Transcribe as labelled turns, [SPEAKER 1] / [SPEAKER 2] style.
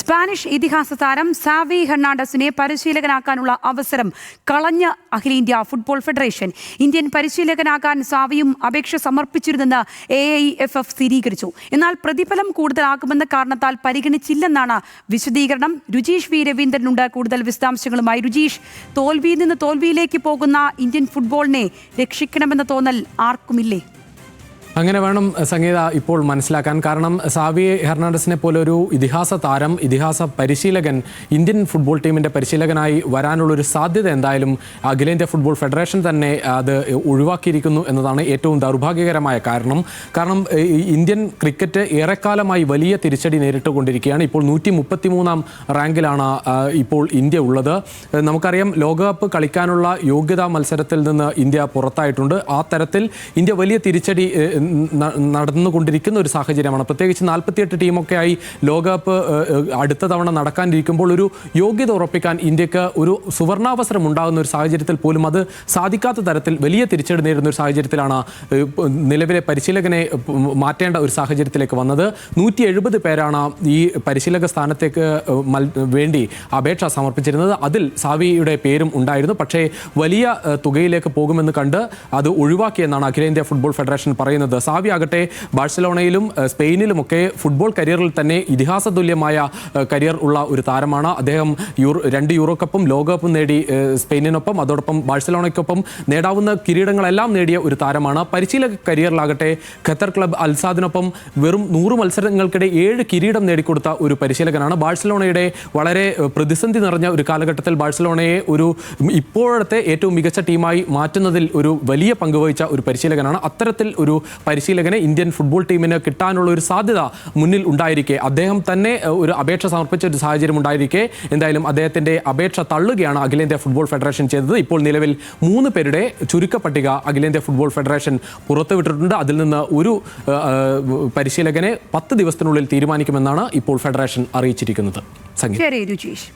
[SPEAKER 1] Spanish ഇതിഹാസ താരം Xavi ഹെർണാണ്ടസിനെ പരിശീലകനാക്കാനുള്ള അവസരം കളഞ്ഞ അഖിലേന്ത്യാ ഫുട്ബോൾ ഫെഡറേഷൻ. ഇന്ത്യൻ പരിശീലകനാകാൻ സാവിയും അപേക്ഷ സമർപ്പിച്ചിരുന്നെന്ന് AIFF സ്ഥിരീകരിച്ചു. എന്നാൽ പ്രതിഫലം കൂടുതലാകുമെന്ന കാരണത്താൽ പരിഗണിച്ചില്ലെന്നാണ് വിശദീകരണം. രുചീഷ് വി രവീന്ദ്രനുണ്ട് കൂടുതൽ വിശദാംശങ്ങളുമായി. രുചീഷ്, തോൽവിയിൽ നിന്ന് തോൽവിയിലേക്ക് പോകുന്ന ഇന്ത്യൻ ഫുട്ബോളിനെ രക്ഷിക്കണമെന്ന തോന്നൽ ആർക്കുമില്ലേ?
[SPEAKER 2] അങ്ങനെ വേണം സംഗീത ഇപ്പോൾ മനസ്സിലാക്കാൻ. കാരണം സാവി ഹെർണാണ്ടസിനെ പോലെ ഒരു ഇതിഹാസ താരം, ഇതിഹാസ പരിശീലകൻ ഇന്ത്യൻ ഫുട്ബോൾ ടീമിൻ്റെ പരിശീലകനായി വരാനുള്ളൊരു സാധ്യത എന്തായാലും അഖിലേന്ത്യാ ഫുട്ബോൾ ഫെഡറേഷൻ തന്നെ അത് ഒഴിവാക്കിയിരിക്കുന്നു എന്നതാണ് ഏറ്റവും ദൗർഭാഗ്യകരമായ കാരണം. ഇന്ത്യൻ ക്രിക്കറ്റ് ഏറെക്കാലമായി വലിയ തിരിച്ചടി നേരിട്ടുകൊണ്ടിരിക്കുകയാണ്. ഇപ്പോൾ 133-ാം റാങ്കിലാണ് ഇപ്പോൾ ഇന്ത്യ ഉള്ളത്. നമുക്കറിയാം, ലോകകപ്പ് കളിക്കാനുള്ള യോഗ്യതാ മത്സരത്തിൽ നിന്ന് ഇന്ത്യ പുറത്തായിട്ടുണ്ട്. ആ തരത്തിൽ ഇന്ത്യ വലിയ തിരിച്ചടി നടന്നുകൊണ്ടിരിക്കുന്ന ഒരു സാഹചര്യമാണ്. പ്രത്യേകിച്ച് 48 ടീമൊക്കെയായി ലോകകപ്പ് അടുത്ത തവണ നടക്കാനിരിക്കുമ്പോൾ ഒരു യോഗ്യത ഉറപ്പിക്കാൻ ഇന്ത്യക്ക് ഒരു സുവർണാവസരം ഉണ്ടാകുന്ന ഒരു സാഹചര്യത്തിൽ പോലും അത് സാധിക്കാത്ത തരത്തിൽ വലിയ തിരിച്ചടി നേരിടുന്ന ഒരു സാഹചര്യത്തിലാണ് നിലവിലെ പരിശീലകനെ മാറ്റേണ്ട ഒരു സാഹചര്യത്തിലേക്ക് വന്നത്. 170 പേരാണ് ഈ പരിശീലക സ്ഥാനത്തേക്ക് വേണ്ടി അപേക്ഷ സമർപ്പിച്ചിരുന്നത്. അതിൽ സാവിയുടെ പേരും ഉണ്ടായിരുന്നു. പക്ഷേ വലിയ തുകയിലേക്ക് പോകുമെന്ന് കണ്ട് അത് ഒഴിവാക്കിയെന്നാണ് അഖിലേന്ത്യാ ഫുട്ബോൾ ഫെഡറേഷൻ പറയുന്നത്. സാവി ആകട്ടെ ബാഴ്സലോണയിലും സ്പെയിനിലുമൊക്കെ ഫുട്ബോൾ കരിയറിൽ തന്നെ ഇതിഹാസ തുല്യമായ കരിയർ ഉള്ള ഒരു താരമാണ്. അദ്ദേഹം 2 യൂറോ കപ്പും ലോകകപ്പും നേടി സ്പെയിനിനൊപ്പം, അതോടൊപ്പം ബാഴ്സലോണയ്ക്കൊപ്പം നേടാവുന്ന കിരീടങ്ങളെല്ലാം നേടിയ ഒരു താരമാണ്. പരിശീലക കരിയറിലാകട്ടെ ഖത്തർ ക്ലബ് അൽസാദിനൊപ്പം വെറും 100 മത്സരങ്ങൾക്കിടെ 7 കിരീടം നേടിക്കൊടുത്ത ഒരു പരിശീലകനാണ്. ബാഴ്സലോണയുടെ വളരെ പ്രതിസന്ധി നിറഞ്ഞ ഒരു കാലഘട്ടത്തിൽ ബാഴ്സലോണയെ ഒരു ഇപ്പോഴത്തെ ഏറ്റവും മികച്ച ടീമായി മാറ്റുന്നതിൽ ഒരു വലിയ പങ്കുവഹിച്ച ഒരു പരിശീലകനാണ്. അത്തരത്തിൽ ഒരു പരിശീലകനെ ഇന്ത്യൻ ഫുട്ബോൾ ടീമിന് കിട്ടാനുള്ള ഒരു സാധ്യത മുന്നിൽ ഉണ്ടായിരിക്കെ, അദ്ദേഹം തന്നെ ഒരു അപേക്ഷ സമർപ്പിച്ച ഒരു സാഹചര്യം ഉണ്ടായിരിക്കെ എന്തായാലും അദ്ദേഹത്തിന്റെ അപേക്ഷ തള്ളുകയാണ് അഖിലേന്ത്യാ ഫുട്ബോൾ ഫെഡറേഷൻ ചെയ്തത്. ഇപ്പോൾ നിലവിൽ 3 പേരുടെ ചുരുക്കപ്പട്ടിക അഖിലേന്ത്യാ ഫുട്ബോൾ ഫെഡറേഷൻ പുറത്തുവിട്ടിട്ടുണ്ട്. അതിൽ നിന്ന് ഒരു പരിശീലകനെ 10 ദിവസത്തിനുള്ളിൽ തീരുമാനിക്കുമെന്നാണ് ഇപ്പോൾ ഫെഡറേഷൻ അറിയിച്ചിരിക്കുന്നത്.
[SPEAKER 1] ശരി രുചീഷ്.